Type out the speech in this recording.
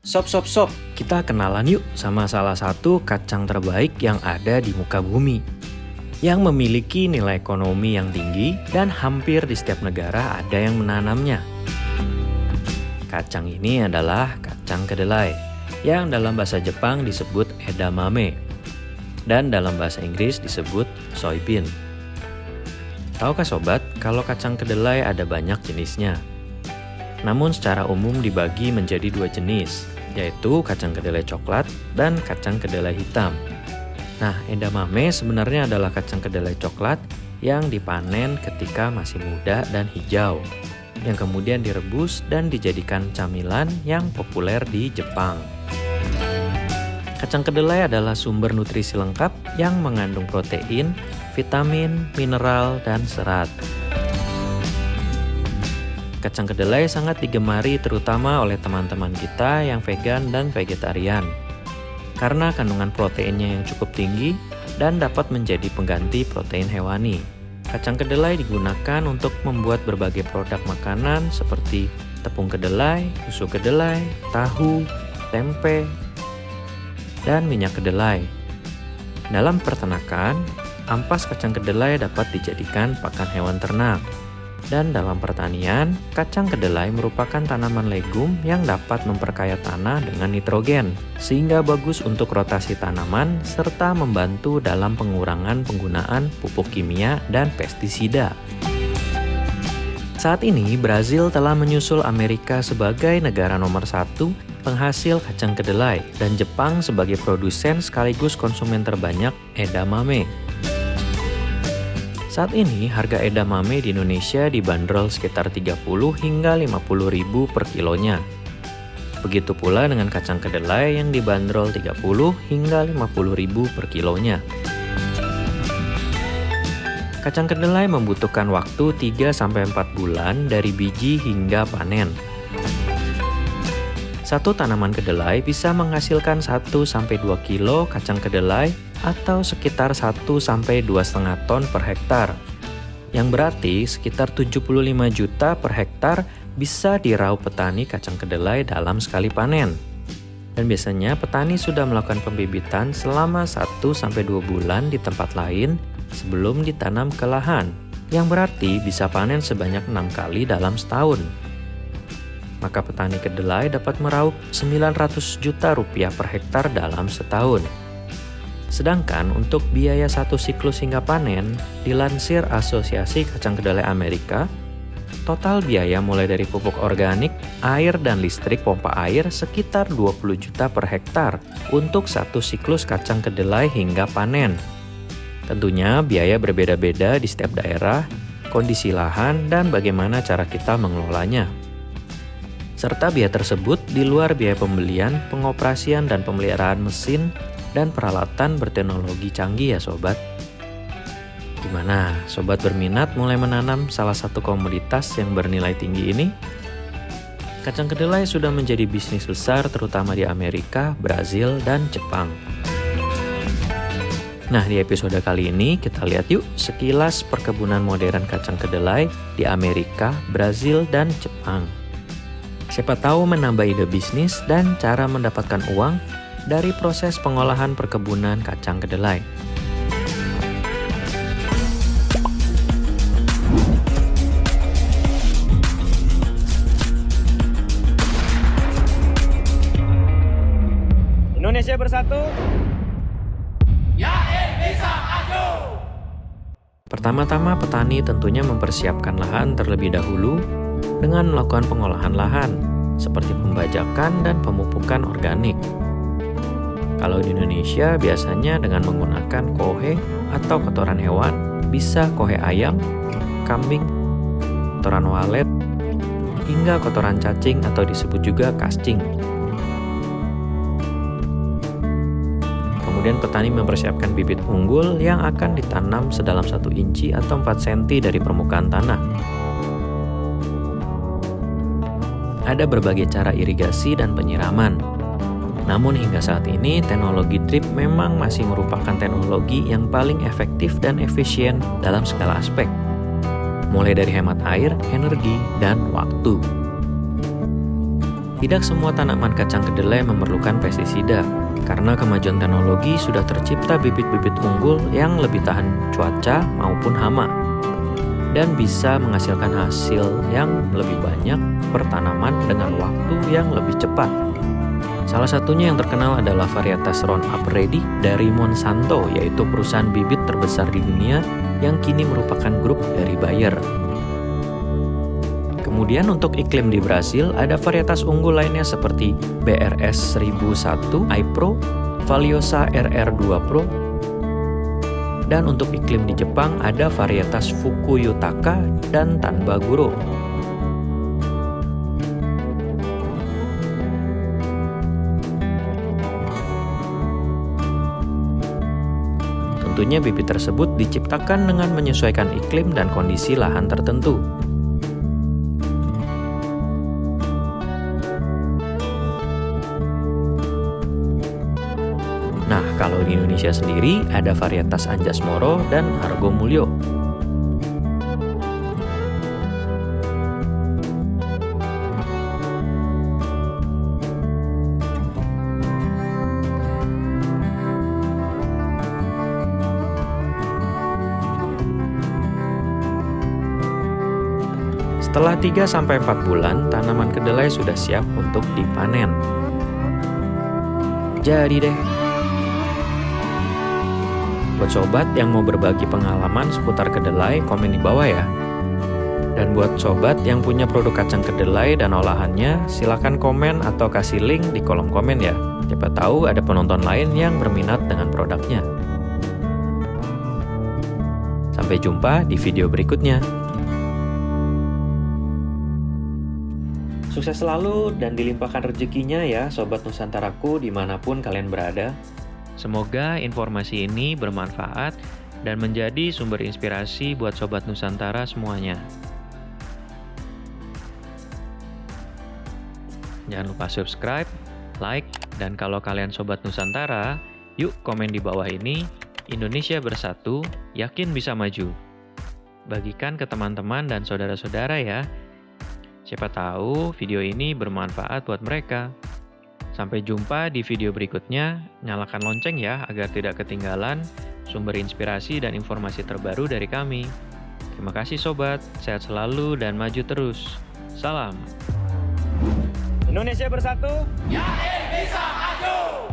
Sob, kita kenalan yuk sama salah satu kacang terbaik yang ada di muka bumi. Yang memiliki nilai ekonomi yang tinggi dan hampir di setiap negara ada yang menanamnya. Kacang ini adalah kacang kedelai, yang dalam bahasa Jepang disebut edamame, dan dalam bahasa Inggris disebut soybean. Tahukah sobat, kalau kacang kedelai ada banyak jenisnya? Namun secara umum dibagi menjadi dua jenis, yaitu kacang kedelai coklat dan kacang kedelai hitam. Nah, edamame sebenarnya adalah kacang kedelai coklat yang dipanen ketika masih muda dan hijau, yang kemudian direbus dan dijadikan camilan yang populer di Jepang. Kacang kedelai adalah sumber nutrisi lengkap yang mengandung protein, vitamin, mineral, dan serat. Kacang kedelai sangat digemari terutama oleh teman-teman kita yang vegan dan vegetarian, karena kandungan proteinnya yang cukup tinggi dan dapat menjadi pengganti protein hewani. Kacang kedelai digunakan untuk membuat berbagai produk makanan seperti tepung kedelai, susu kedelai, tahu, tempe, dan minyak kedelai. Dalam peternakan, ampas kacang kedelai dapat dijadikan pakan hewan ternak. Dan dalam pertanian, kacang kedelai merupakan tanaman legum yang dapat memperkaya tanah dengan nitrogen, sehingga bagus untuk rotasi tanaman serta membantu dalam pengurangan penggunaan pupuk kimia dan pestisida. Saat ini, Brazil telah menyusul Amerika sebagai negara nomor 1 penghasil kacang kedelai, dan Jepang sebagai produsen sekaligus konsumen terbanyak edamame. Saat ini, harga edamame di Indonesia dibanderol sekitar 30 hingga 50 ribu per kilonya. Begitu pula dengan kacang kedelai yang dibanderol 30 hingga 50 ribu per kilonya. Kacang kedelai membutuhkan waktu 3-4 bulan dari biji hingga panen. Satu tanaman kedelai bisa menghasilkan 1-2 kilo kacang kedelai atau sekitar 1-2,5 ton per hektar. Yang berarti sekitar 75 juta per hektar bisa diraup petani kacang kedelai dalam sekali panen. Dan biasanya petani sudah melakukan pembibitan selama 1-2 bulan di tempat lain sebelum ditanam ke lahan, yang berarti bisa panen sebanyak 6 kali dalam setahun. Maka petani kedelai dapat meraup 900 juta rupiah per hektar dalam setahun. Sedangkan untuk biaya satu siklus hingga panen, dilansir Asosiasi Kacang Kedelai Amerika, total biaya mulai dari pupuk organik, air, dan listrik pompa air sekitar 20 juta per hektar untuk satu siklus kacang kedelai hingga panen. Tentunya biaya berbeda-beda di setiap daerah, kondisi lahan, dan bagaimana cara kita mengelolanya. Serta biaya tersebut di luar biaya pembelian, pengoperasian, dan pemeliharaan mesin dan peralatan berteknologi canggih ya sobat. Gimana? Sobat berminat mulai menanam salah satu komoditas yang bernilai tinggi ini? Kacang kedelai sudah menjadi bisnis besar terutama di Amerika, Brazil, dan Jepang. Nah, di episode kali ini kita lihat yuk sekilas perkebunan modern kacang kedelai di Amerika, Brazil, dan Jepang. Siapa tahu menambah ide bisnis dan cara mendapatkan uang dari proses pengolahan perkebunan kacang kedelai. Indonesia bersatu. Ya, bisa maju. Pertama-tama petani tentunya mempersiapkan lahan terlebih dahulu dengan melakukan pengolahan lahan, seperti pembajakan dan pemupukan organik. Kalau di Indonesia biasanya dengan menggunakan kohe atau kotoran hewan, bisa kohe ayam, kambing, kotoran walet, hingga kotoran cacing atau disebut juga kascing. Kemudian petani mempersiapkan bibit unggul yang akan ditanam sedalam 1 inci atau 4 cm dari permukaan tanah. Ada berbagai cara irigasi dan penyiraman. Namun hingga saat ini, teknologi drip memang masih merupakan teknologi yang paling efektif dan efisien dalam segala aspek, mulai dari hemat air, energi, dan waktu. Tidak semua tanaman kacang kedelai memerlukan pestisida, karena kemajuan teknologi sudah tercipta bibit-bibit unggul yang lebih tahan cuaca maupun hama, dan bisa menghasilkan hasil yang lebih banyak per tanaman dengan waktu yang lebih cepat. Salah satunya yang terkenal adalah varietas Roundup Ready dari Monsanto, yaitu perusahaan bibit terbesar di dunia yang kini merupakan grup dari Bayer. Kemudian untuk iklim di Brasil, ada varietas unggul lainnya seperti BRS 1001 iPro, Valiosa RR2 Pro, dan untuk iklim di Jepang ada varietas Fukuyutaka dan Tanbaguro. Tentunya bibit tersebut diciptakan dengan menyesuaikan iklim dan kondisi lahan tertentu. Nah, kalau di Indonesia sendiri ada varietas Anjas Moro dan Argo Mulyo. Setelah 3-4 bulan, tanaman kedelai sudah siap untuk dipanen. Jadi deh, buat sobat yang mau berbagi pengalaman seputar kedelai, komen di bawah ya. Dan buat sobat yang punya produk kacang kedelai dan olahannya, silakan komen atau kasih link di kolom komen ya. Siapa tahu ada penonton lain yang berminat dengan produknya. Sampai jumpa di video berikutnya. Sukses selalu dan dilimpahkan rezekinya ya Sobat Nusantaraku dimanapun kalian berada. Semoga informasi ini bermanfaat dan menjadi sumber inspirasi buat Sobat Nusantara semuanya. Jangan lupa subscribe, like, dan kalau kalian Sobat Nusantara, yuk komen di bawah ini, Indonesia bersatu, yakin bisa maju. Bagikan ke teman-teman dan saudara-saudara ya. Siapa tahu video ini bermanfaat buat mereka. Sampai jumpa di video berikutnya. Nyalakan lonceng ya agar tidak ketinggalan sumber inspirasi dan informasi terbaru dari kami. Terima kasih sobat, sehat selalu dan maju terus. Salam. Indonesia bersatu, yakin bisa maju.